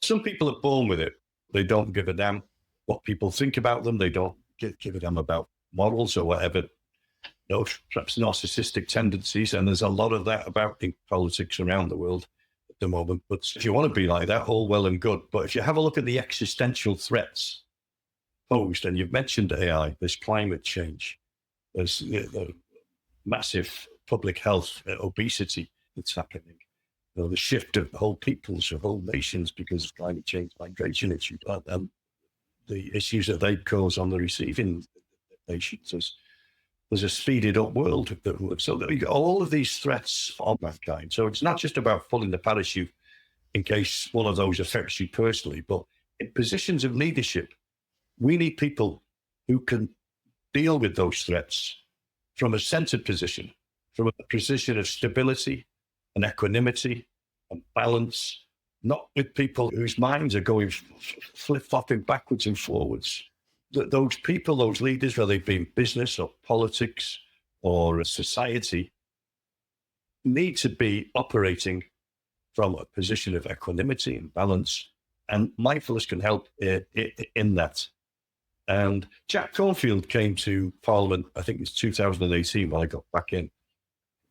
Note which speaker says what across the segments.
Speaker 1: Some people are born with it. They don't give a damn what people think about them. They don't give a damn about morals or whatever. No, perhaps narcissistic tendencies. And there's a lot of that about in politics around the world at the moment. But if you want to be like that, all well and good. But if you have a look at the existential threats posed, and you've mentioned AI, there's climate change, there's the massive public health, obesity that's happening. The shift of whole peoples, of whole nations because of climate change, migration issues, and the issues that they cause on the receiving nations. There's a speeded up world. So you got all of these threats on mankind. So it's not just about pulling the parachute in case one of those affects you personally, but in positions of leadership, we need people who can deal with those threats from a centered position, from a position of stability and equanimity and balance, not with people whose minds are going flip-flopping backwards and forwards. Those people, those leaders, whether they be in business or politics or society, need to be operating from a position of equanimity and balance. And mindfulness can help in that. And Jack Cornfield came to Parliament, I think it's 2018 when I got back in,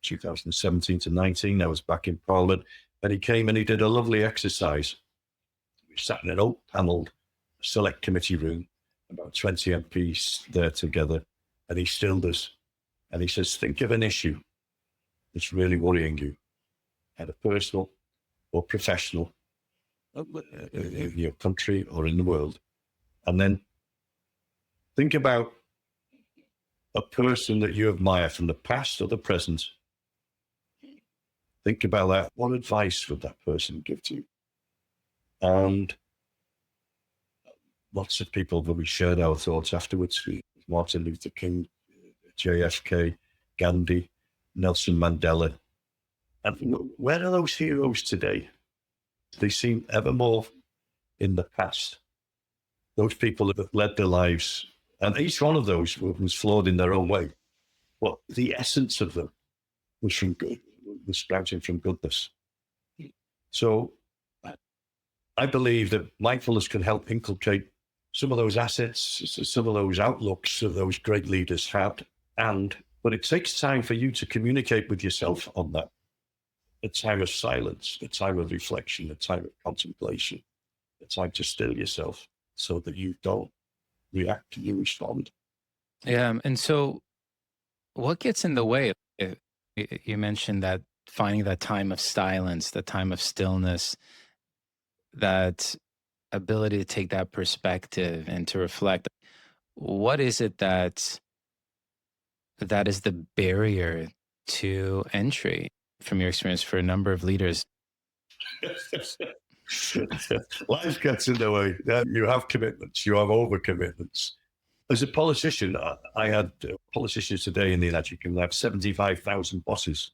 Speaker 1: 2017 to 19, I was back in Parliament. And he came and he did a lovely exercise. We sat in an oak-panelled select committee room, about 20 MPs there together, and he stilled us. And he says, think of an issue that's really worrying you, either personal or professional, in your country or in the world. And then think about a person that you admire from the past or the present. Think about that. What advice would that person give to you? And lots of people, when we shared our thoughts afterwards, Martin Luther King, JFK, Gandhi, Nelson Mandela. And where are those heroes today? They seem ever more in the past. Those people that have led their lives, and each one of those was flawed in their own way. But the essence of them was from good, was sprouting from goodness. So I believe that mindfulness can help inculcate some of those assets, some of those outlooks that those great leaders had. But it takes time for you to communicate with yourself on that. A time of silence, a time of reflection, a time of contemplation, a time to still yourself so that you don't react, you respond.
Speaker 2: Yeah. And so what gets in the way? You mentioned that finding that time of silence, the time of stillness, that ability to take that perspective and to reflect. What is it that is the barrier to entry from your experience for a number of leaders?
Speaker 1: Life gets in the way. You have commitments, you have overcommitments. As a politician, I had politicians today in the United Kingdom have 75,000 bosses,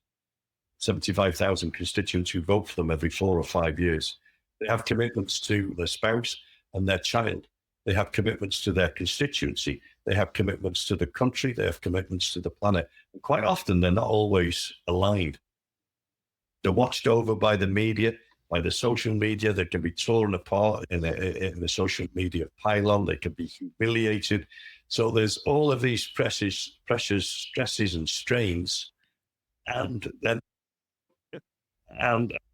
Speaker 1: 75,000 constituents who vote for them every 4 or 5 years. They have commitments to their spouse and their child. They have commitments to their constituency. They have commitments to the country. They have commitments to the planet. And quite often, they're not always aligned. They're watched over by the media, by the social media. They can be torn apart in the social media pylon. They can be humiliated. So there's all of these pressures, stresses, and strains. And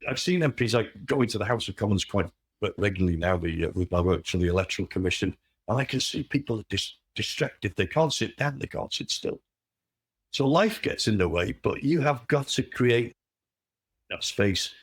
Speaker 1: I've seen MPs, I go into the House of Commons quite regularly now with my work for the Electoral Commission, and I can see people are distracted. They can't sit down, they can't sit still. So life gets in the way, but you have got to create that space